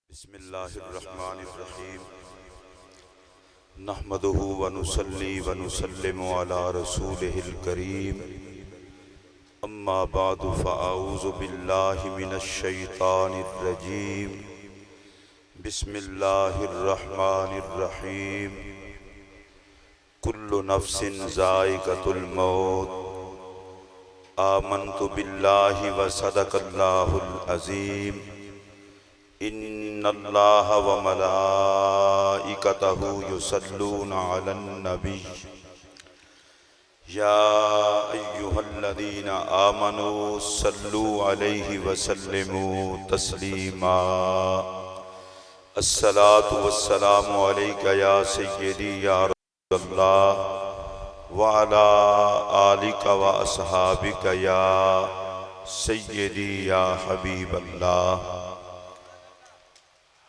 बिस्मिल्लाहिर्रहमानिर्रहीम नहमदुहु व नुसल्ली व नुसल्लिमु अला रसूलिहिल करीम अम्मा बादु फ़अऊज़ु बिल्लाहि मिनश शैतानिर रजीम बिस्मिल्लाहिर्रहमानिर्रहीम कुल्लु नफ्सिन ज़ाइक़तुल मौत आमन्तु बिल्लाहि व सदक़ल्लाहुल अज़ीम इन्नल्लाह व मलाइकतहु युसल्लूना अलन नबी या अय्युहल्लज़ीना आमनू सल्लू अलैहि व सल्लिमू तस्लीमा अस्सलातु वस्सलामु अलैका या सय्यदी या रसूलल्लाह व अला आलिका व अस्हाबिका या सय्यदी या हबीबल्लाह।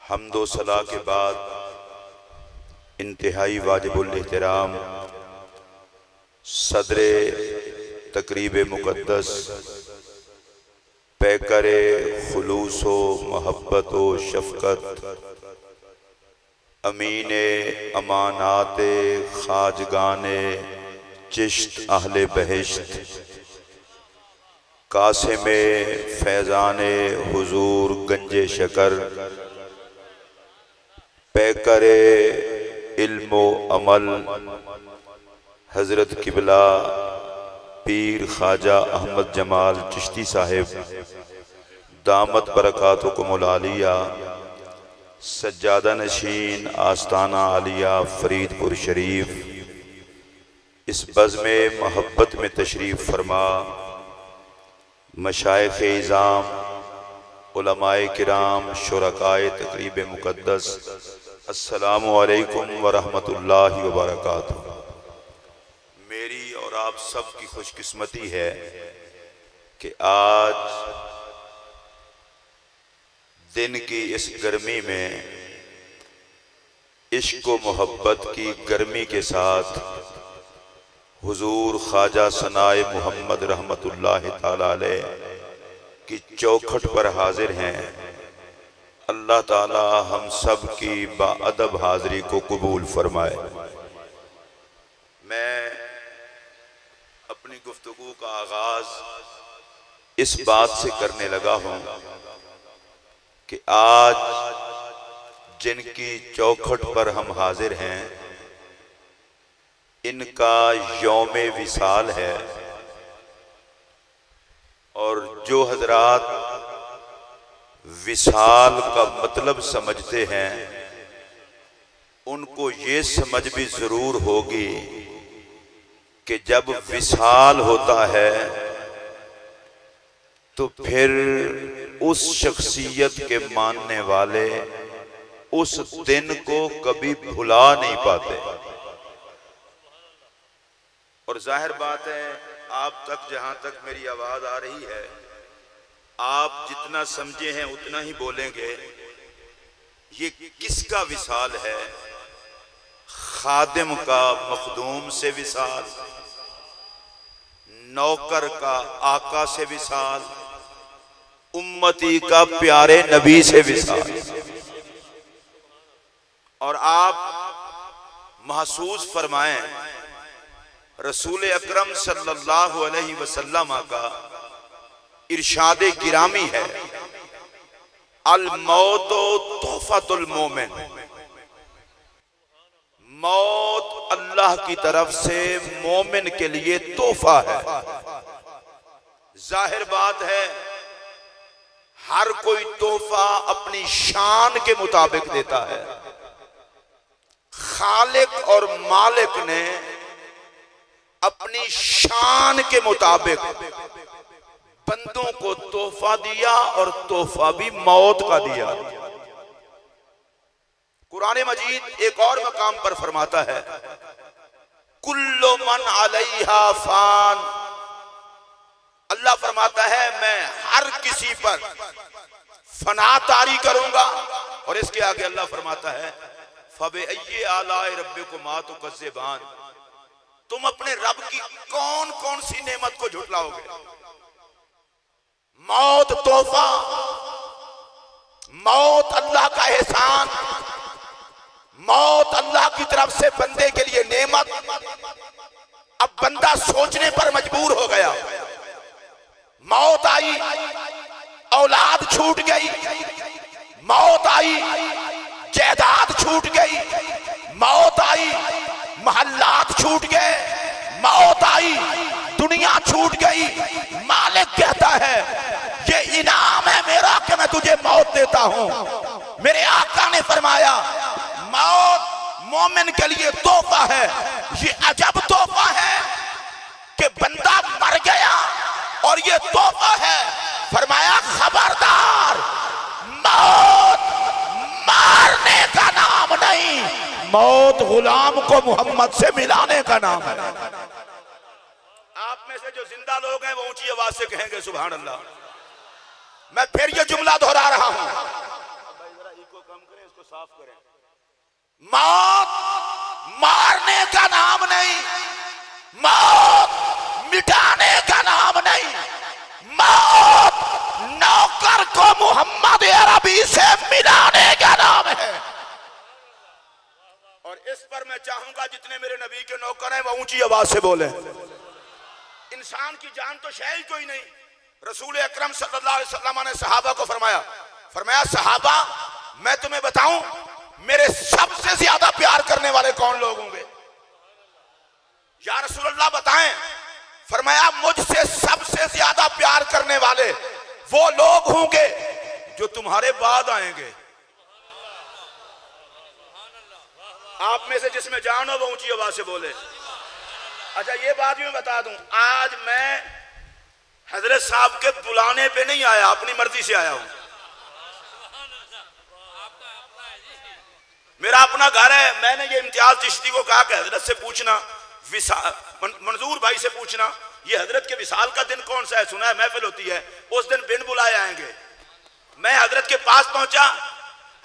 हम्दो सला के बाद इंतहाई वाजिबुल एहतराम सदरे तकरीब मुक़द्दस पैकरे खुलूसो मोहब्बत व शफ़क़त अमीने अमानाते खाजगाने चिश्त अहले बहिश्त कासिमे फैज़ाने हुजूर गंजे शकर पैकरे इल्मो अमल हज़रत किबला पीर ख्वाजा अहमद जमाल चिश्ती साहिब दामत बरकातुकुमुल आलिया सज्जादा नशीन आस्ताना आलिया फरीदपुर शरीफ इस बज़्म मोहब्बत में तशरीफ़ फरमा मशाइख़ इज़ाम उलमाए किराम शुरकाए तकरीब मुक़द्दस अस्सलामु अलैकुम व रहमतुल्लाहि व बरकातुहू। मेरी और आप सब की खुशकिस्मती है कि आज दिन की इस गर्मी में इश्क व मोहब्बत की गर्मी के साथ हुजूर ख्वाजा सनाए मोहम्मद रहमतुल्लाहि ताला अलैह की चौखट पर हाजिर हैं। अल्लाह ताला हम सब की बाअदब हाज़री को कबूल फरमाए। मैं अपनी गुफ्तगू का आगाज इस बात से करने लगा हूँ कि आज जिनकी चौखट पर हम हाजिर हैं इनका यौमे विसाल है और जो हजरात विसाल का मतलब समझते हैं उनको ये समझ भी जरूर होगी कि जब विसाल होता है तो फिर उस शख्सियत के मानने वाले उस दिन को कभी भुला नहीं पाते। और जाहिर बात है आप तक जहां तक मेरी आवाज आ रही है आप जितना समझे हैं उतना ही बोलेंगे। ये किसका विसाल है? खादिम का मखदूम से विसाल, नौकर का आका से विसाल, उम्मती का प्यारे नबी से विसाल। और आप महसूस फरमाएं रसूल अकरम सल्लल्लाहु अलैहि वसल्लम का इरशाद गिरामी है अल मौतो तोहफतुल मोमिन। मौत अल्लाह की तरफ से मोमिन के लिए तोहफा है। जाहिर बात है हर कोई तोहफा अपनी शान के मुताबिक देता है। खालिक और मालिक ने अपनी शान के मुताबिक बंदों को तोहफा दिया और तोहफा भी मौत का दिया। कुरान मजीद एक और मकाम पर फरमाता है कुल्लु मन अलैहा फान। अल्लाह फरमाता है मैं हर किसी पर फना तारी करूंगा। और इसके आगे अल्लाह फरमाता है फबअय्यि आलाए रब्बिकुमा तुकज़्ज़िबान। तुम अपने रब की कौन कौन सी नेमत को झुटलाओगे? मौत तोहफा, मौत अल्लाह का तरफ से बंदे के लिए नेमत। अब बंदा सोचने पर मजबूर हो गया। मौत आई, औलाद छूट गई, मौत आई, जायदाद छूट गई, मौत आई, महल्लात छूट गए, मौत आई, दुनिया छूट गई। मालिक कहता है ये इनाम है मेरा कि मैं तुझे मौत देता हूं। मेरे आका ने फरमाया मौत मोमिन के लिए तोहफा है। ये अजब तोहफा है कि बंदा मर गया और ये तोहफा है। फरमाया खबरदार, मौत मारने का नाम नहीं, मौत गुलाम को मोहम्मद से मिलाने का नाम है। आप में से जो जिंदा लोग हैं वो ऊंची आवाज से कहेंगे सुभान अल्लाह। मैं फिर ये जुमला दोहरा रहा हूं, जरा इको कम करें, इसको साफ करें। मौत मारने का नाम नहीं, मौत मिटाने का नाम नहीं, मौत नौकर को मोहम्मद अरबी से मिलाने का नाम है। और इस पर मैं चाहूंगा जितने मेरे नबी के नौकर हैं वो ऊंची आवाज से बोले। इंसान की जान तो शय कोई नहीं। रसूल अकरम सल्लल्लाहु अलैहि वसल्लम ने सहाबा को फरमाया सहाबा मैं तुम्हें बताऊं मेरे सबसे ज्यादा प्यार करने वाले कौन लोग होंगे? या रसूल अल्लाह बताएं। फरमाया मुझसे सबसे ज्यादा प्यार करने वाले वो लोग होंगे जो तुम्हारे बाद आएंगे। आप में से जिसमें जान हो वो ऊंची आवाज से बोले। अच्छा ये बात भी मैं बता दूं, आज मैं हजरत साहब के बुलाने पे नहीं आया, अपनी मर्जी से आया हूं। मेरा अपना घर है। मैंने ये इम्तियाज चिश्ती को कहा कि हजरत से पूछना, मंजूर भाई से पूछना ये हजरत के विसाल का दिन कौन सा है, सुना है महफिल होती है, उस दिन बिन बुलाए आएंगे। मैं हजरत के पास पहुंचा,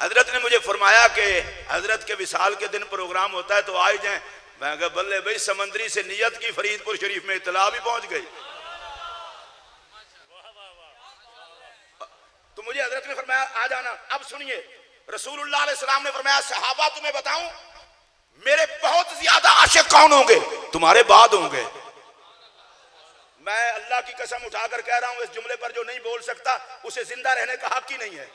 हजरत ने मुझे फरमाया कि हजरत के विसाल के दिन प्रोग्राम होता है तो आ जाए। मैं कहा बल्ले भाई, समंदरी से नियत की फरीदपुर शरीफ में इतला भी पहुंच गई। तो मुझे हजरत ने फरमाया आ जाना। अब सुनिए, रसूलुल्लाह अलैहि सलाम ने फरमाया सहाबा तुम्हें बताऊं मेरे बहुत ज्यादा आशिक कौन होंगे? तुम्हारे बाद होंगे। मैं अल्लाह की कसम उठाकर कह रहा हूं, इस जुमले पर जो नहीं बोल सकता उसे जिंदा रहने का हक ही नहीं है।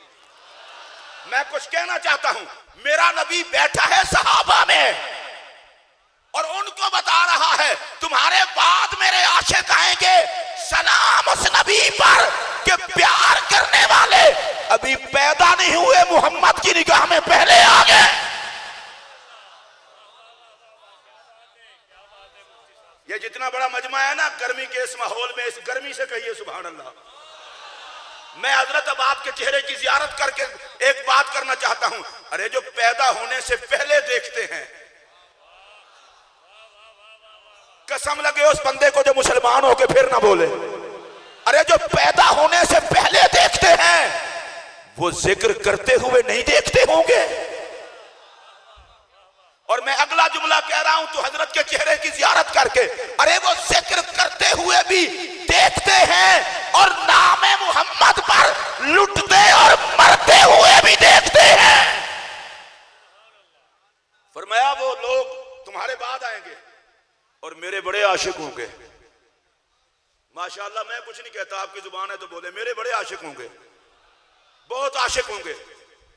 मैं कुछ कहना चाहता हूं, मेरा नबी बैठा है सहाबा में और उनको बता रहा है तुम्हारे बाद मेरे आशिक आएंगे। सलाम उस नबी पर कि प्यार करने वाले अभी पैदा नहीं हुए, मोहम्मद की निगाह में पहले आ गए। ये जितना बड़ा मजमा है ना गर्मी के इस माहौल में, इस गर्मी से कहिए सुभान अल्लाह। मैं हजरत अब आपके चेहरे की जियारत करके एक बात करना चाहता हूं। अरे जो पैदा होने से पहले देखते हैं, कसम लगे उस बंदे को जो मुसलमान होके फिर ना बोले। अरे जो पैदा होने से पहले देखते हैं वो जिक्र करते हुए नहीं देखते होंगे। और मैं अगला जुमला कह रहा हूं तो हजरत के चेहरे की जियारत करके, अरे वो जिक्र करते हुए भी देखते हैं और नामे मोहम्मद पर लुटते और मरते हुए भी देखते हैं। फरमाया वो लोग तुम्हारे बाद आएंगे और मेरे बड़े आशिक होंगे। माशाअल्लाह मैं कुछ नहीं कहता, आपकी जुबान है तो बोले, मेरे बड़े आशिक होंगे, बहुत आशिक होंगे।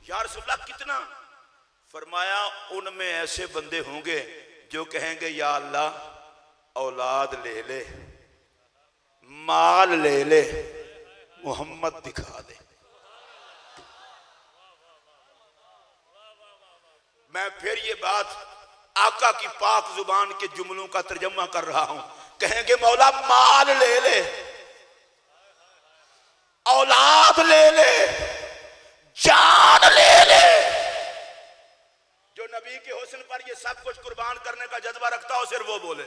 या रसूलल्लाह कितना? फरमाया उनमें ऐसे बंदे होंगे जो कहेंगे या अल्लाह औलाद ले ले, माल ले ले, मोहम्मद दिखा दे। मैं फिर ये बात आका की पाक जुबान के जुमलों का तर्जमा कर रहा हूं। कहेंगे मौला माल ले ले, औलाद ले ले, जान ले ले। जो नबी के हुस्न पर ये सब कुछ कुर्बान करने का जज्बा रखता हो सिर्फ वो बोले।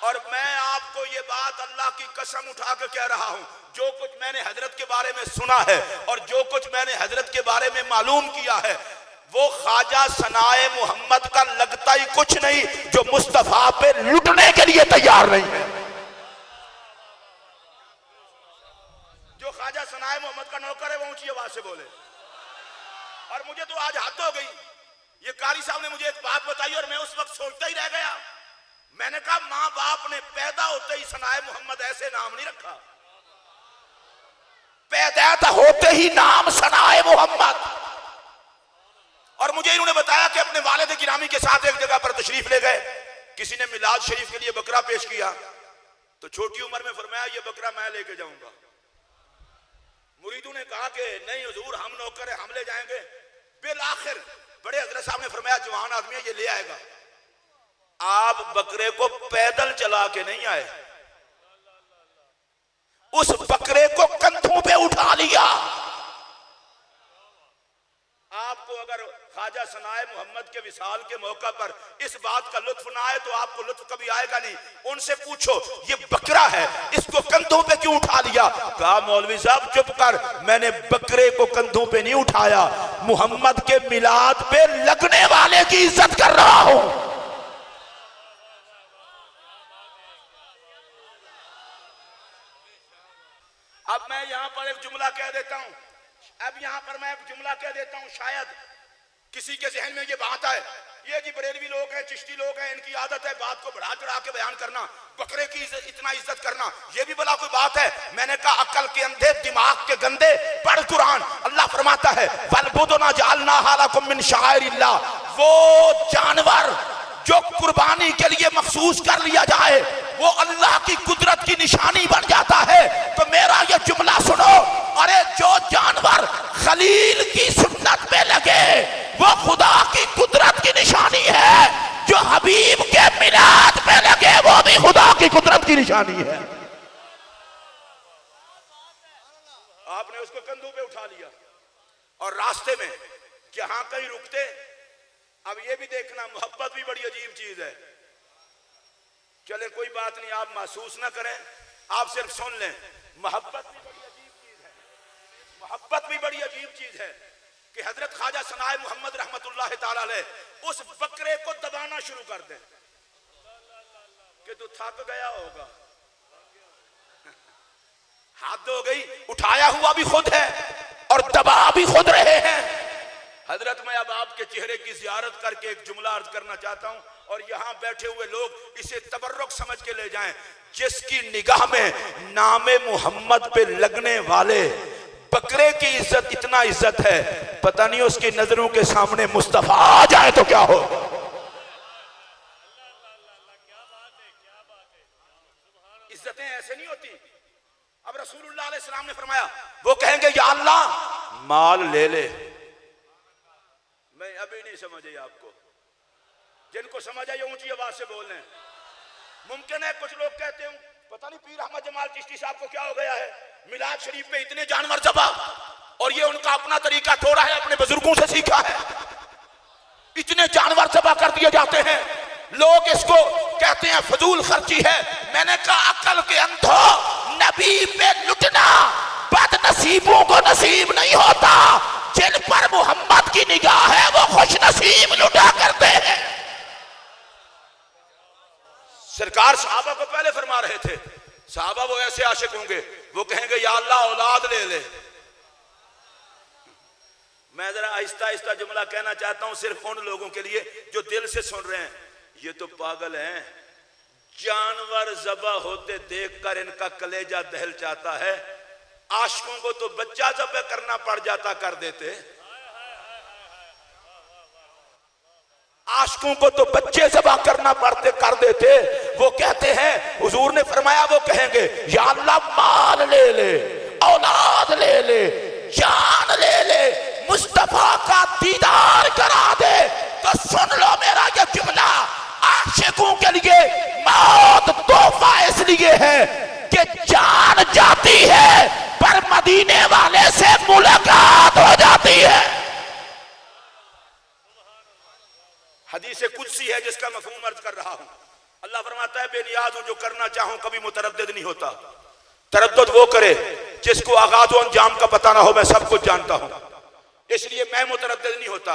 और मैं आपको ये बात अल्लाह की कसम उठा के कह रहा हूं, जो कुछ मैंने हजरत के बारे में सुना है और जो कुछ मैंने हजरत के बारे में मालूम किया है वो ख्वाजा सनाए मोहम्मद का लगता ही कुछ नहीं जो मुस्तफा पे लुटने के लिए तैयार नहीं है। जो ख्वाजा सनाए मोहम्मद का नौकर है वो ऊंची आवाज से बोले। और मुझे तो आज हद हो गई, ये कारी साहब ने मुझे एक बात बताई और मैं उस वक्त सोचता ही रह गया। मैंने कहा मां बाप ने पैदा होते ही सनाए मोहम्मद ऐसे नाम नहीं रखा, पैदा होते ही नाम सनाए मोहम्मद। और मुझे इन्होंने बताया कि अपने वालिद गिरामी के साथ एक जगह पर तशरीफ ले गए, किसी ने मिलाद शरीफ के लिए बकरा पेश किया, तो छोटी उम्र में फरमाया ये बकरा मैं लेके जाऊंगा। मुरीदों ने कहा कि नहीं हुजूर हम नौकर हैं, हम ले जाएंगे। बिल आखिर बड़े हजरत साहब ने फरमाया जवान आदमी है ये ले आएगा। आप बकरे को पैदल चला के नहीं आए, उस बकरे को कंधों पे उठा लिया। आपको अगर ख्वाजा सनाए मोहम्मद के विसाल के मौका पर इस बात का लुत्फ ना आए तो आपको लुत्फ कभी आएगा नहीं। उनसे पूछो ये बकरा है इसको कंधों पे क्यों उठा लिया? कहा मौलवी साहब चुप कर, मैंने बकरे को कंधों पे नहीं उठाया, मोहम्मद के मिलाद पे लगने वाले की इज्जत कर रहा हूं। अब मैं यहां पर एक जुमला कह देता हूं, शायद किसी के जहन में ये बात आए, ये जी बरेलवी लोग हैं, चिश्ती लोग हैं, इनकी आदत है बात को बढ़ा चढ़ा के बयान करना, बकरे की इतना इज्जत करना, ये भी भला कोई बात है? मैंने कहा अकल के अंधे दिमाग के गंदे, पढ़ कुरान। अल्लाह फरमाता है वलबुदना जअलनाहा लकुम मिन शाइरिल्लाह, वो जानवर जो कुर्बानी के लिए मखसूस कर लिया जाए वो अल्लाह की कुदरत की निशानी बन जाता है। तो मेरा ये जुमला सुनो, अरे जो जानवर खलील की सुन्नत में लगे वो खुदा की कुदरत की निशानी है, जो हबीब के मिलाद पे लगे वो भी खुदा की कुदरत की निशानी है। आपने उसको कंधों पे उठा लिया और रास्ते में जहां कहीं रुकते, अब ये भी देखना मोहब्बत भी बड़ी अजीब चीज है। चले कोई बात नहीं, आप महसूस ना करें, आप सिर्फ सुन लें। मोहब्बत भी बड़ी अजीब चीज है, मोहब्बत भी बड़ी अजीब चीज है कि हजरत ख्वाजा सनाए मोहम्मद रहमतुल्लाह ताला अलैह उस बकरे को दबाना शुरू कर दें कि तू थक गया होगा। हाथ हो गई, उठाया हुआ भी खुद है और दबा भी खुद रहे हैं। हजरत मैं अब आपके चेहरे की जियारत करके एक जुमला अर्ज करना चाहता हूं और यहां बैठे हुए लोग इसे तबर्रुक समझ के ले जाएं। जिसकी निगाह में नामे मोहम्मद पे लगने वाले बकरे की इज्जत इतना इज्जत है, पता नहीं उसकी नजरों के सामने मुस्तफा आ जाए तो क्या हो। इज्जतें ऐसे नहीं होती। अब रसूलुल्लाह अलैहि सलाम ने फरमाया, वो कहेंगे या अल्लाह माल ले ले। मैं अभी नहीं समझे आपको, जिनको समझ आई ऊंची आवाज से बोल रहे हैं। मुमकिन है कुछ लोग कहते हो पता नहीं पीर अहमद जमाल चिश्ती साहब को क्या हो गया है, मिलाद शरीफ पे इतने जानवर जबा, और ये उनका अपना तरीका थोड़ा है, अपने बुजुर्गों से सीखा है। इतने जानवर जबा कर दिए जाते हैं, लोग इसको कहते हैं फजूल खर्ची है। मैंने कहा अकल के अंधो, नबी पे लुटना बदनसीबों को नसीब नहीं होता, जिन पर मोहम्मद की निगाह है वो खुश नसीब लुटा करते हैं। सरकार सहाबा को पहले फरमा रहे थे, सहाबा वो ऐसे आशिक होंगे, वो कहेंगे या अल्लाह औलाद ले ले। मैं जरा आहिस्ता आहिस्ता जुमला कहना चाहता हूं सिर्फ उन लोगों के लिए जो दिल से सुन रहे हैं। ये तो पागल हैं, जानवर ज़बा होते देखकर इनका कलेजा दहल जाता है। आशिकों को तो बच्चा ज़बह करना पड़ जाता, कर देते। आशिकों को तो बच्चे ज़बह करना पड़ते, कर देते। वो कहते हैं, हुजूर ने फरमाया, वो कहेंगे या अल्लाह माल ले ले, औलाद ले ले, जान ले ले, मुस्तफा का दीदार करा दे। तो सुन लो मेरा ये जुमला, आशिकों के लिए मौत तोहफा इसलिए है कि जान जाती है पर मदीने वाले से मुलाकात हो जाती है। हदीस कुदसी है जिसका मफहूम अर्ज कर रहा हूं। अल्लाह फरमाता है बेनियाज हूं, जो करना चाहूं कभी मुतरद्दिद नहीं होता। तरद्दुद वो करे जिसको आगाज व अंजाम का पता ना हो। मैं सब कुछ जानता हूं, इसलिए मैं मुतरद्दिद नहीं होता।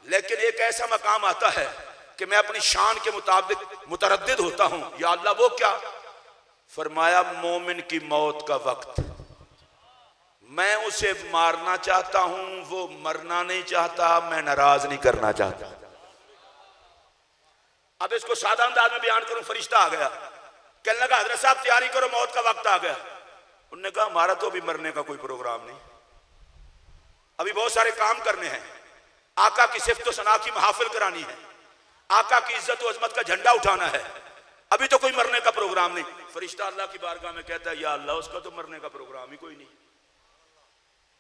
लेकिन एक ऐसा मकाम आता है कि मैं अपनी शान के मुताबिक मुतरद्दिद होता हूं। या अल्लाह वो क्या? फरमाया मोमिन की मौत का वक्त, मैं उसे मारना चाहता हूं, वो मरना नहीं चाहता, मैं नाराज नहीं करना चाहता। अब इसको सादा अंदाज में बयान करूं। फरिश्ता आ गया, कहने लगा हजरत साहब तैयारी करो, मौत का वक्त आ गया। उन्होंने कहा हमारा तो अभी मरने का कोई प्रोग्राम नहीं, अभी बहुत सारे काम करने हैं। आका की सिफ्त व सना की महफिल करानी है, आका की इज्जत व अजमत का झंडा उठाना है, अभी तो कोई मरने का प्रोग्राम नहीं। फरिश्ता अल्लाह की बारगाह में कहता है या अल्लाह उसका तो मरने का प्रोग्राम ही कोई नहीं।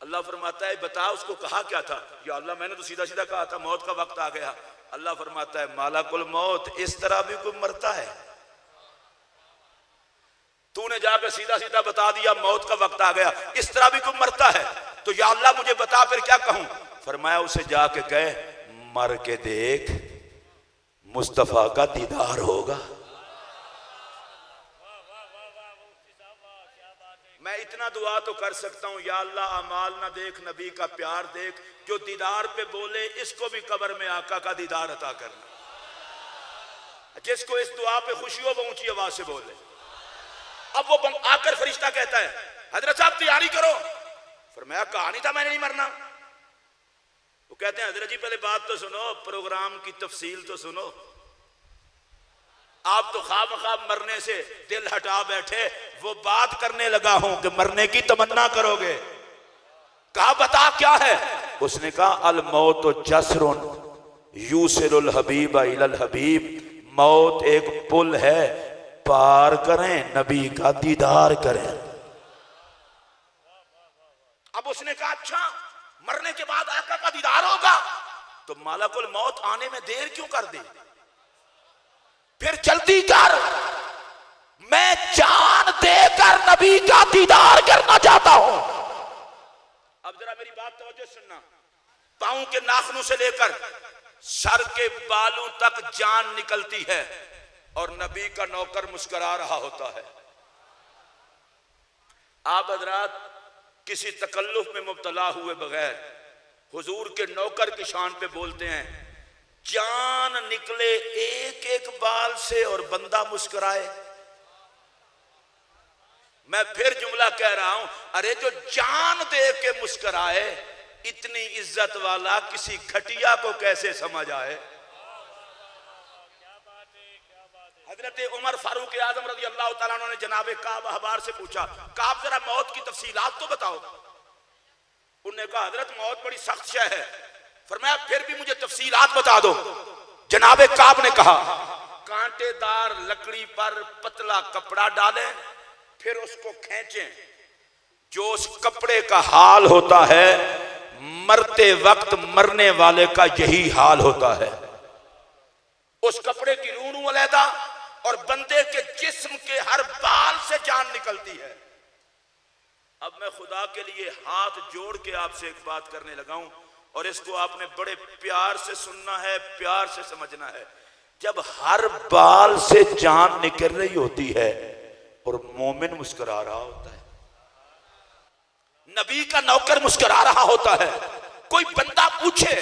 अल्लाह फरमाता है बता उसको कहा क्या था। या अल्लाह मैंने तो सीधा सीधा कहा था मौत का वक्त आ गया। अल्लाह फरमाता है मालाकुल मौत, इस तरह भी कोई मरता है? तूने जाकर सीधा सीधा बता दिया मौत का वक्त आ गया, इस तरह भी कोई मरता है? तो या अल्लाह मुझे बता फिर क्या कहूं। फरमाया उसे जाके कहे मर के देख, मुस्तफा का दीदार होगा। मैं इतना दुआ तो कर सकता हूं, या अल्लाह अमाल ना देख, नबी का प्यार देख। जो दीदार पे बोले इसको भी कब्र में आका का दीदार अता करना। जिसको इस दुआ पे खुशी हो वो ऊंची आवाज से बोले। अब वो आकर फरिश्ता कहता है हजरत साहब तैयारी करो। फरमाया कहा नहीं था मैंने नहीं मरना। वो कहते हैं हजरत जी पहले बात तो सुनो, प्रोग्राम की तफसील तो सुनो। आप तो ख्वाब ख्वाब मरने से दिल हटा बैठे, वो बात करने लगा हूं कि मरने की तमन्ना करोगे। कहा बता क्या है। उसने कहा अल मौत जसरुन यूसिलुल हबीब इलल हबीब, मौत एक पुल है, पार करें नबी का दीदार करें। अब उसने कहा अच्छा मरने के बाद आका का दीदार होगा, तो मालाकुल मौत आने में देर क्यों कर दी? फिर जल्दी कर, मैं जान देकर नबी का दीदार करना चाहता हूं। अब जरा मेरी बात तवज्जो सुनना। पांव के नाखूनों से लेकर सर के बालों तक जान निकलती है और नबी का नौकर मुस्कुरा रहा होता है। आप हजरात किसी तकल्लुफ में मुब्तला हुए बगैर हुजूर के नौकर की शान पे बोलते हैं, जान निकले एक एक बाल से और बंदा मुस्कुराए। मैं फिर जुमला कह रहा हूं, अरे जो जान दे के मुस्कुराए, इतनी इज्जत वाला किसी घटिया को कैसे समझ आए। हजरत उमर फारूक आजम रज़ी अल्लाह तआला अन्हु ने जनाबे काब अहबार से पूछा, काब जरा मौत की तफसीलात तो बताओ। उन्होंने कहा हजरत मौत बड़ी सख्त शय है। फरमाया फिर भी मुझे तफसीलात बता दो। जनाबे काब ने कहा कांटेदार लकड़ी पर पतला कपड़ा डालें, फिर उसको खींचें। जो उस कपड़े का हाल होता है मरते वक्त मरने वाले का यही हाल होता है। उस कपड़े की रूनू अलहदा और बंदे के जिस्म के हर बाल से जान निकलती है। अब मैं खुदा के लिए हाथ जोड़ के आपसे एक बात करने लगा हूं और इसको आपने बड़े प्यार से सुनना है, प्यार से समझना है। जब हर बाल से जान निकल रही होती है और मोमिन मुस्कुरा रहा होता है, नबी का नौकर मुस्कुरा रहा होता है, कोई बंदा पूछे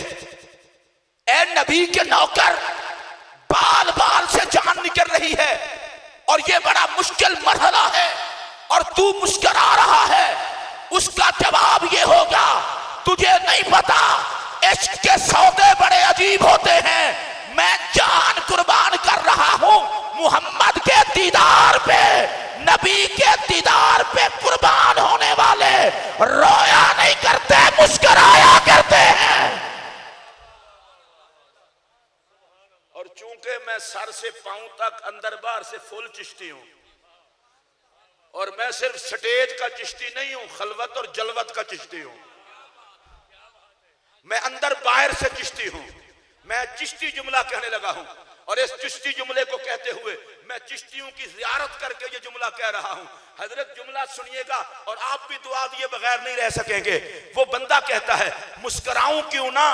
ए नबी के नौकर, बाल बाल से जान निकल रही है और ये बड़ा मुश्किल मरहला है और तू मुस्कुरा रहा है, उसका जवाब ये होगा तुझे नहीं पता इश्क के सौदे बड़े अजीब होते हैं। मैं जान कुर्बान कर रहा हूं मुहम्मद के दीदार पे, नबी के दीदार पे कुर्बान होने वाले रोया नहीं करते, मुस्कुराया करते हैं। और चूंकि मैं सर से पांव तक अंदर बाहर से फुल चिश्ती हूं और मैं सिर्फ स्टेज का चिश्ती नहीं हूं, खलवत और जलवत का चिश्ती हूं। मैं अंदर बाहर से चिश्ती हूं। मैं चिश्ती जुमला कहने लगा हूं और इस चिश्ती जुमले को कहते हुए मैं चिश्तियों की जियारत करके ये जुमला कह रहा हूं। हजरत जुमला सुनिएगा और आप भी दुआ दिए बगैर नहीं रह सकेंगे। वो बंदा कहता है मुस्कुराऊं क्यों ना,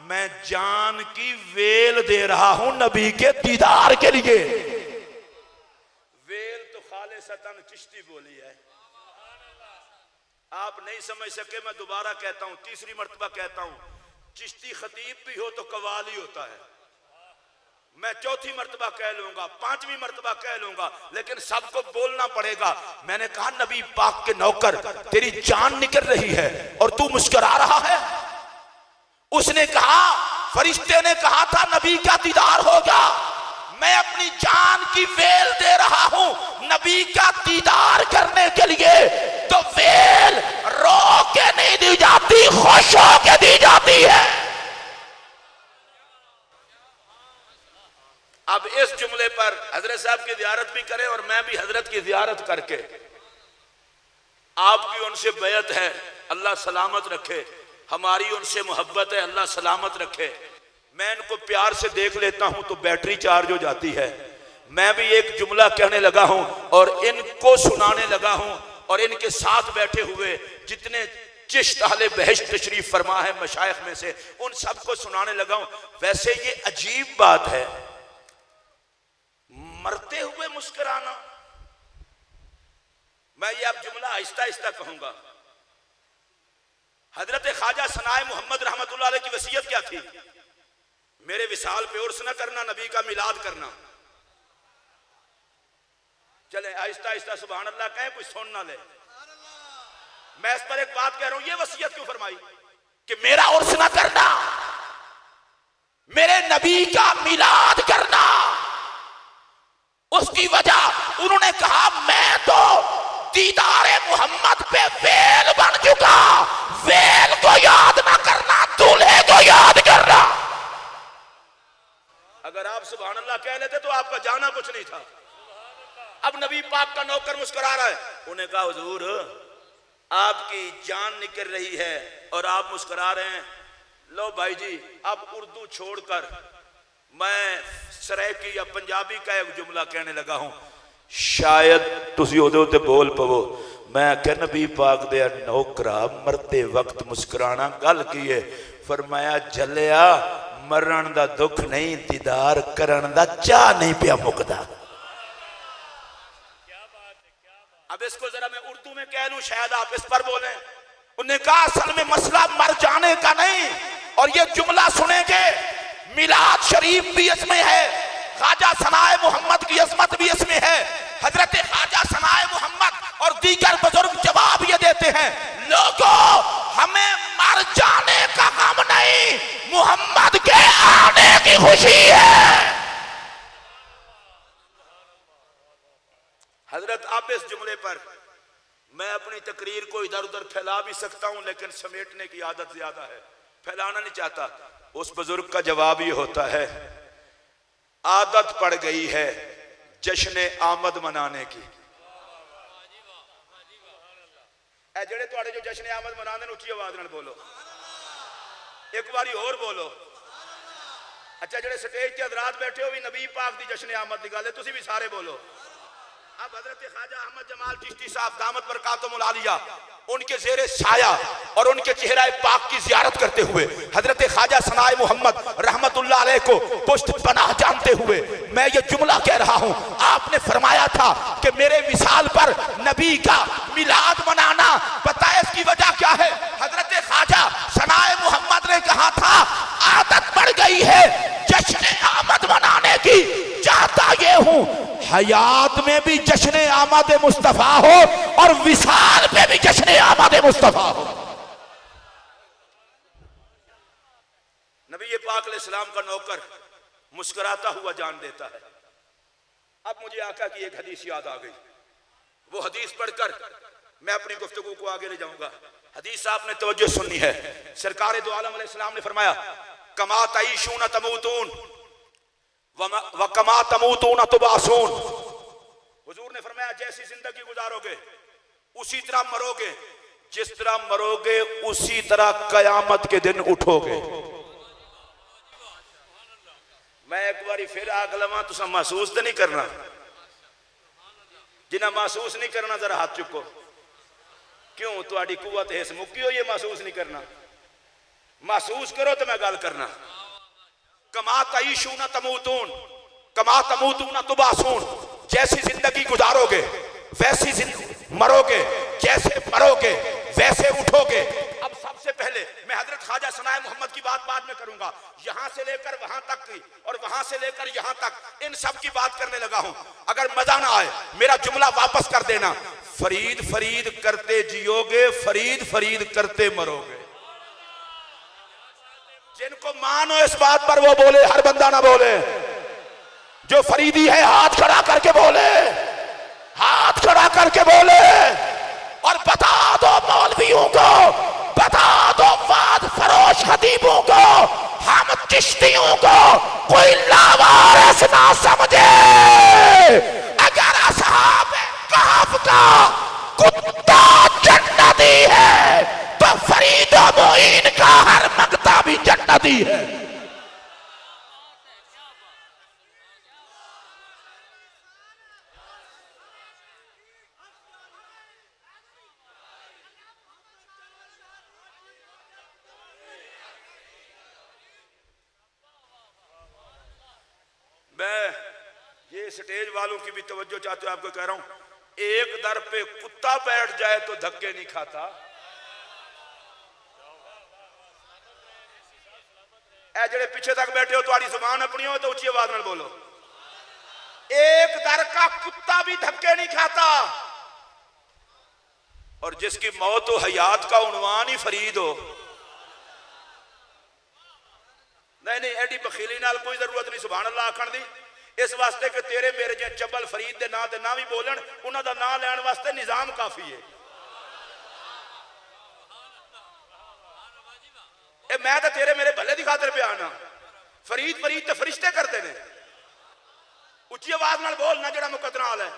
मैं जान की वेल दे रहा हूं नबी के दीदार के लिए। वेल तो खालिसतन चिश्ती बोली है, आप नहीं समझ सके। मैं दोबारा कहता हूं, तीसरी मर्तबा कहता हूं, चिश्ती खतीब भी हो तो कवाली होता है। मैं चौथी मर्तबा कह लूंगा, पांचवी मर्तबा कह लूंगा, लेकिन सबको बोलना पड़ेगा। मैंने कहा नबी पाक के नौकर, तेरी जान निकल रही है और तू मुस्कुरा रहा है। उसने कहा, फरिश्ते ने कहा था नबी का दीदार होगा, मैं अपनी जान की वेल दे रहा हूं नबी का दीदार करने के लिए। तो वेल रो के नहीं दी जाती, खुश हो के दी जाती है। अब इस जुमले पर हजरत साहब की ज़ियारत भी करें और मैं भी हजरत की ज़ियारत करके, आपकी उनसे बैत है, अल्लाह सलामत रखे, हमारी उनसे मोहब्बत है, अल्लाह सलामत रखे। मैं इनको प्यार से देख लेता हूं तो बैटरी चार्ज हो जाती है। मैं भी एक जुमला कहने लगा हूं और इनको सुनाने लगा हूं और इनके साथ बैठे हुए जितने चिश्त अहले बहश्त तशरीफ फरमा है मशाइख में से, उन सबको सुनाने लगा हूं। वैसे ये अजीब बात है, मरते हुए मुस्कुराना। मैं ये अब जुमला आहिस्ता आहिस्ता कहूंगा। हजरत ख्वाजा सनाए मोहम्मद रहमतुल्लाह अलैह की वसीयत क्या थी? मेरे विसाल पे उर्स न करना, नबी का मिलाद करना। चले आहिस्ता आहिस्ता सुभान अल्लाह कहें, कोई सुन ना ले। मैं इस पर एक बात कह रहा हूं, ये वसीयत क्यों फरमाई कि मेरा उर्स न करना, मेरे नबी का मिलाद करना? उसकी वजह उन्होंने कहा मैं तो दीदारे मोहम्मद पे वेल बन चुका, वेल को याद ना करना, दूल्हे को याद करना। अगर आप सुभान अल्लाह कह लेते तो आपका जाना कुछ नहीं था। अब नबी पाक का नौकर मुस्कुरा रहा है। उन्हें कहा हुजूर आपकी जान निकल रही है और आप मुस्कुरा रहे हैं। लो भाई जी, अब उर्दू छोड़कर मैं सराइकी या पंजाबी का एक जुमला कहने लगा हूं, शायद तुसी ओदे उत्ते बोल पवो। मैं कह नबी पाक दे नौकरा मरते वक्त मुस्कुराना गल की है? फरमाया जलिया मरण दा दुख नहीं, दीदार करन दा चाह नहीं पिया मुकदा। अब इसको जरा मैं उर्दू में कह लूं, शायद आप इस पर बोले। उन्होंने कहा असल में मसला मर जाने का नहीं, और ये जुमला सुनेंगे, मिलाद शरीफ भी इसमें है, ख्वाजा सनाए मोहम्मद की अजमत भी इसमें है। हजरत ख्वाजा सनाए मोहम्मद और दीगर बुजुर्ग जवाब ये देते हैं, लोगों हमें मर जाने का गम नहीं, मोहम्मद के आने की खुशी है। हजरत अब इस जुमले पर मैं अपनी तकरीर को इधर उधर फैला भी सकता हूं, लेकिन समेटने की आदत ज्यादा है, फैलाना नहीं चाहता। उस बुजुर्ग का जवाब ये होता है, आदत पड़ गई है जश्न आमद मनाने की। जेड़े तुहाडे जो जश्न आमद मनाने उच्ची आवाज नाल बोलो, एक बारी और बोलो। अच्छा जेड़े स्टेज ते हजरात बैठे हो भी नबी पाक दी जश्न आमद की गल है, तुसी भी सारे बोलो। अब हजरत ख्वाजा अहमद जमाल चिश्ती साहब दामत बरकातुहुल आलिया, उनके ज़ेरे साया और उनके चेहरा पाक की जियारत करते हुए हजरत ख्वाजा सनाए मोहम्मद रहमतुल्लाह अलैह को पुश्त पनाह जानते हुए मैं ये जुमला कह रहा हूं। आपने फरमाया था कि मेरे विसाल पर नबी का मिलाद मनाना, पता है इसकी वजह क्या है? हजरत ख्वाजा सनाए मोहम्मद ने कहा था आदत पड़ गई है जश्न आमद मनाने की, चाहता ये हूं हयात में भी जश्न आमद मुस्तफा हो और विसाल पे भी जश्न आमद मुस्तफा हो। नबी पाक अलैहिस्सलाम का नौकर मुस्कुराता हुआ जान देता है। अब मुझे आका की एक हदीस याद आ गई, वो हदीस पढ़कर मैं अपनी गुफ्तगू को आगे ले जाऊंगा। हदीस आपने तवज्जो सुननी है। सरकार दो आलम अलैहिस्सलाम ने फरमाया, कमा तईशून तमूतून व कमा तमूतून तुबासून। हुजूर ने फरमाया जैसी जिंदगी गुजारोगे उसी तरह मरोगे, जिस तरह मरोगे उसी तरह कयामत के दिन उठोगे। मैं एक बारी फिर आग लवा, तुसा महसूस तो नहीं करना, जिन्हें महसूस नहीं करना जरा हाथ चुको। क्यों तुहाडी कुव्वत हिस मुक्की हो, ये महसूस नहीं करना? महसूस करो तो मैं गल करना। कमा तईशून तमूतून कमा तमूतून तुबासून, जैसी जिंदगी गुजारोगे वैसी मरोगे, जैसे मरोगे वैसे उठोगे। अब सबसे सबसे पहले मैं हजरत ख्वाजा सनाए मोहम्मद की बात बाद में करूंगा, यहां से लेकर वहां तक की और वहां से लेकर यहां तक इन सब की बात करने लगा हूं। अगर मजा ना आए मेरा जुमला वापस कर देना। फरीद फरीद करते जियोगे, फरीद फरीद करते मरोगे। जिनको मानो इस बात पर वो बोले, हर बंदा ना बोले। जो फरीदी है हाथ खड़ा करके बोले, हाथ खड़ा करके बोले और बता दो मौलवियों को, बता दो वाद फरोश खतीबों को, हम चिश्तियों को कोई लावारिस ना समझे। अगर असहाब कहफ का कुत्ता जन्नती है तो फरीद और मोइन का हर मगता भी जन्नती है। मैं ये स्टेज वालों की भी तवज्जो चाहते हो, आपको कह रहा हूं, एक दर पे कुत्ता बैठ जाए तो धक्के नहीं खाता। ए जेड़े पीछे तक बैठे हो, तुम्हारी जुबान अपनी हो तो ऊंची आवाज में बोलो। एक दर का कुत्ता भी धक्के नहीं खाता। और जिसकी मौत हो हयात का उन्वान ही फरीद हो। नहीं नहीं, एडी बखीली नाल कोई जरूरत नहीं सुभान अल्लाह आखण दी। इस वास्ते कि तेरे मेरे जे चबल फरीद दे नां ते ना भी बोलन, उन्हां दा नां लैण वास्ते निजाम काफी है। ए मैं तो तेरे मेरे भले दी खातिर पे आना। फरीद फरीद ते फरिश्ते करते ने। उच्ची आवाज नाल बोल ना, जेड़ा मुकद्दरा वाला है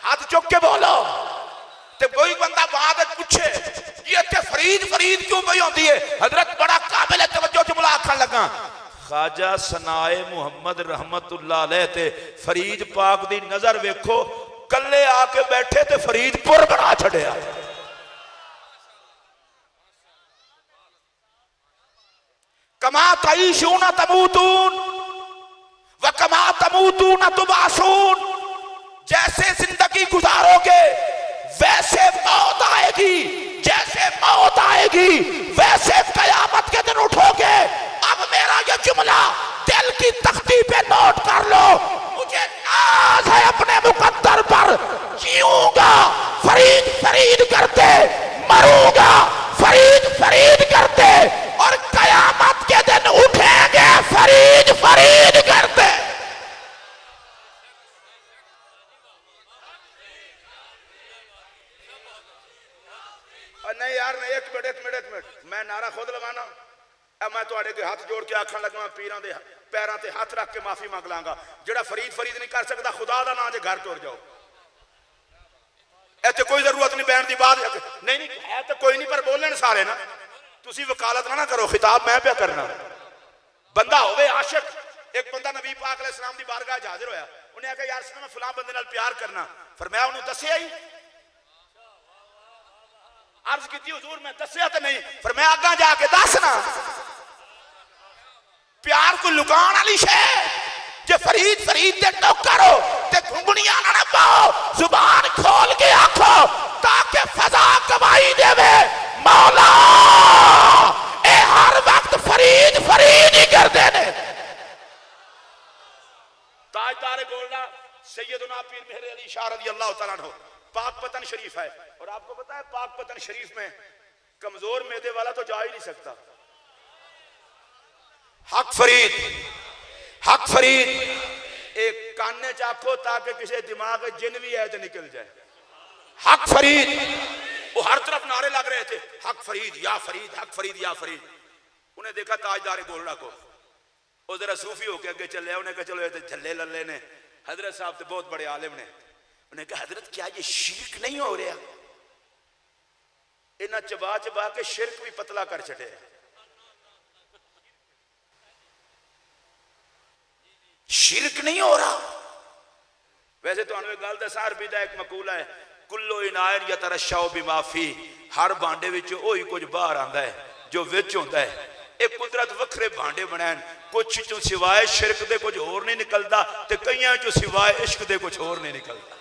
हाथ चुक के बोलो। ते कोई बंदा बाद पूछे ये इत्थे फरीद फरीद क्यों पई होंदी है, हजरत बड़ा काबिल तवज्जो जुमला आखण लगा। ख्वाजा सनाए मुहम्मद रहमतुल्लाह अलैह ते फरीद पाक दी नजर वेखो, कल्ले आके बैठे ते फरीदपुर बना छड़िया। कमा तईशून तमूतून व कमा तमूतून तुबासून। जैसे जिंदगी गुजारोगे वैसे मौत आएगी, जैसे मौत आएगी वैसे कयामत के दिन उठोगे। अब मेरा ये जुमला दिल की तख्ती पे नोट कर लो। मुझे नाज है अपने मुकद्दर पर, जीऊंगा फरीद फरीद करते, मरूंगा फरीद फरीद करते और कयामत के दिन उठेंगे फरीद फरीद करते। नहीं यार, नहीं, एक मिनट मैं नारा खुद लगाना। मैं तुहाडे के हाथ जोड़ के आखन लगा, पीरां दे पैरां ते हाथ रख के माफी मंग लांगा। जेड़ा फरीद फरीद नहीं कर सकता, खुदा दा नाम जे घर तुर जाओ। इत्थे कोई जरूरत नहीं बैठ दी बात। नहीं नहीं है तो कोई नहीं, पर बोलन सारे ना। तुसी वकालत ना करो, खिताब मैं पे करना। बंदा होवे आशिक। एक बंदा नबी पाक अलैहि सलाम दी बारगाह च हाजिर होया। उन्हें आख्या यार मैं फलां बंदे नाल प्यार करना। फरमाया उन्होंने दस्सिया ही। अर्ज की हुजूर मैं दस्सिया तो नहीं। फरमाया अग्गा जाके दस ना। प्यार को लुकाण वाली शै जे फरीद फरीद दे नौकर हो ते घुंगणियां ना पाओ, जुबान खोल के आखो ताकि फजा गवाही देवे मौला ए हर वक्त फरीद फरीद ही करते ने। ताजदार गोल्डा सैयदना पीर मेहर अली शाह रज़ी अल्लाह तआला अन्हु पाक पतन शरीफ है। और आपको पता है पाक पतन शरीफ में कमजोर मैदे वाला तो जा ही नहीं सकता। हक फरीद, हक फरीद एक काने चाखो ताकि किसी दिमाग जिन भी है तो निकल जाए। हक फरीद, वो हर तरफ नारे लग रहे थे, हक फरीद या फरीद, हक फरीद या फरीद। उन्हें देखा ताजदार गोल्डा को, वो जरा सूफी होके आगे चले। उन्हें कहा चलो ये तो झल्ले लल्ले ने, हजरत साहब तो बहुत बड़े आलिम ने। उन्हें कहा हजरत क्या ये शिरक नहीं हो रहा? इन्हें चबा चबा के शिरक भी पतला कर छड़े। शिरक नहीं हो रहा। वैसे तो एक गल दसा, अरबी का एक मकूला है, कुल्लो इनायन या तरशाओ बिमाफी। हर भांडे विच ओही कुछ बाहर आंदा है जो विच होंदा है। एक कुदरत वखरे भांडे बनाए, कुछ चों सिवाय शिरक दे कुछ होर नहीं निकलता, ते कईयां चों सिवाय इश्क दे कुछ होर नहीं निकलता।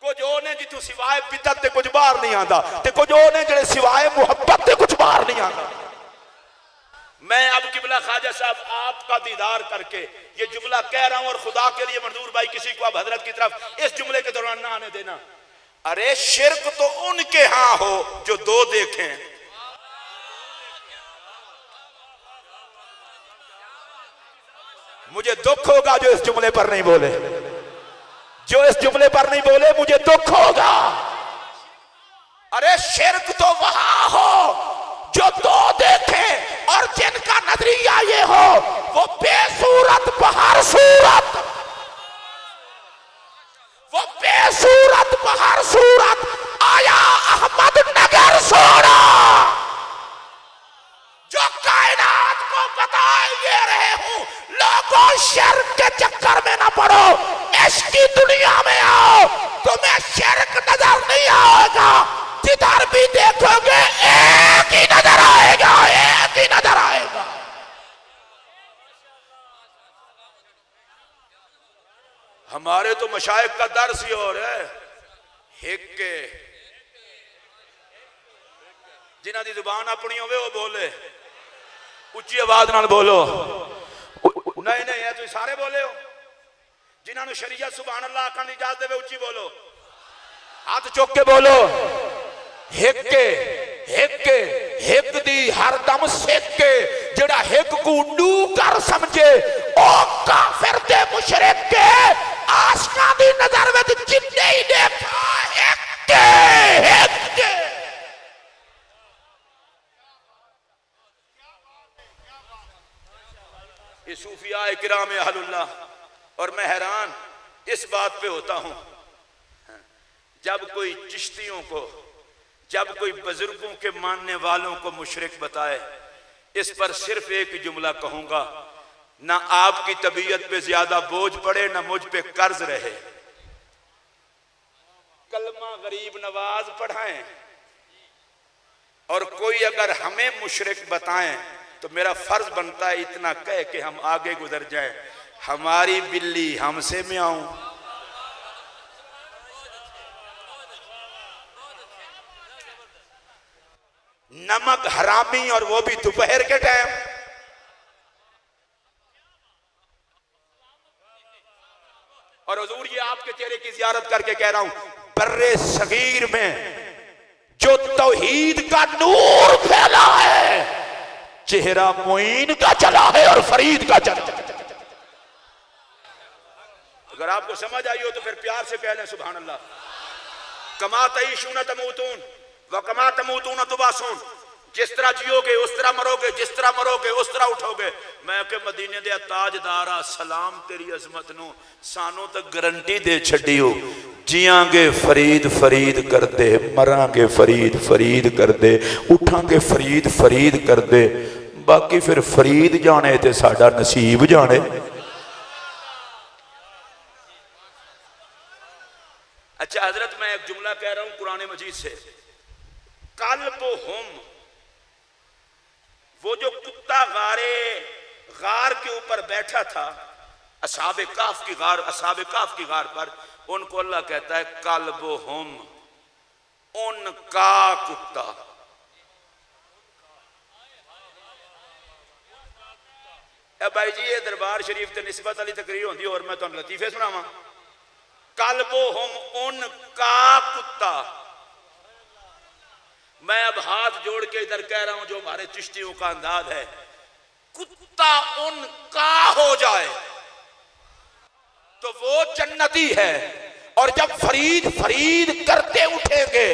कुछ वो ने जितों सिवाय बिदत ते कुछ बाहर नहीं आता, ते कुछ वो ने जेड़े सिवाय मुहब्बत ते कुछ बाहर नहीं आता। मैं अब किबला ख्वाजा साहब आपका दीदार करके ये जुमला कह रहा हूं, और खुदा के लिए मंजूर भाई किसी को अब हजरत की तरफ इस जुमले के दौरान ना आने देना। अरे शिर्क तो उनके यहां हो जो दो देखें। मुझे दुख होगा जो इस जुमले पर नहीं बोले, जो इस जुमले पर नहीं बोले मुझे दुख होगा। अरे शिर्क तो वहां हो जो दो देखें और जिनका नजरिया ये हो वो बेसूरत बहर सूरत, वो बेसूरत बहर सूरत आया अहमद नगर सोना, जो कायनात को बताए ये रहे हूं लोगों शिर्क के चक्कर में ना पड़ो, इश्क की दुनिया में आओ, तुम्हें शिर्क नजर नहीं आएगा, जिधर भी देखोगे एक ही नजर आएगा, एक ही नजर आएगा। हमारे तो मशाइख का दर्स ही और है, हिक्के जिन्हां दी जुबान अपनी होवे वो बोले, उच्ची आवाज नाल बोलो। नहीं नहीं है तुम सारे बोले हो, जिन्होंने शरीयत सुभान अल्लाह आखण दी इजाजत देवे उच्ची बोलो, हाथ चुक के बोलो। हिक्के हिक्के हिक दी हरदम सिक्के, जेड़ा हिक को डू कर समझे ओ काफिर ते मुशरिक के, आशिकां दी नजर विच जिन्ने ही देखा हिक्के हिक्के। ये सूफिया किराम अहलुल्लाह, और मैं हैरान इस बात पे होता हूं जब कोई चिश्तियों को, जब कोई बुजुर्गों के मानने वालों को मुशरिक बताए। इस पर सिर्फ एक जुमला कहूंगा, ना आपकी तबीयत पे ज्यादा बोझ पड़े ना मुझ पे कर्ज रहे। कलमा गरीब नवाज पढ़ाएं, और कोई अगर हमें मुशरिक बताएं तो मेरा फर्ज बनता है इतना कह के हम आगे गुजर जाएं, हमारी बिल्ली हमसे म्याऊं। नमक हरामी, और वो भी दोपहर के टाइम। और हुजूर ये आपके चेहरे की जियारत करके कह रहा हूं, बर्रे सगीर में जो तौहीद का नूर फैला है, चेहरा मोइन का चला है और फरीद का चला। अगर आपको समझ आई हो तो फिर प्यार से कह लें सुभान अल्लाह। कमा तईशून तमूतून व कमा तमूतून तुबासून, जिस तरह जियोगे उस तरह मरोगे, जिस तरह मरोगे उस तरह उठोगे। मैं के मदीने दे ताजदारा सलाम तेरी अजमत नू, सानू तो गारंटी दे छड़ी हो, जियांगे फरीद फरीद कर दे, मरांगे फरीद फरीद कर दे, उठांगे फरीद फरीद कर दे, बाकी फिर फरीद जाने ते साडा नसीब जाने। अच्छा हजरत, मैं एक जुमला कह रहा हूं कुरान मजीद से, कल्बुहुम, वो जो कुत्ता गार के ऊपर बैठा था, असहाबे काफ की गार पर, उनको अल्लाह कहता है कल्बुहुम, उनका कुत्ता। भाई जी ये दरबार शरीफ ते निस्बत वाली तकरीर होंदी, और मैं तुहानू लतीफे सुनावां। कल्बुहुम, उनका कुत्ता। मैं अब हाथ जोड़ के इधर कह रहा हूं, जो हमारे चिश्तियों का अंदाज है, कुत्ता उनका हो जाए तो वो जन्नती है, और जब फरीद फरीद करते उठेंगे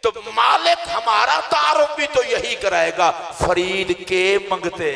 तो मालिक हमारा तारुफ भी तो यही कराएगा, फरीद के मंगते।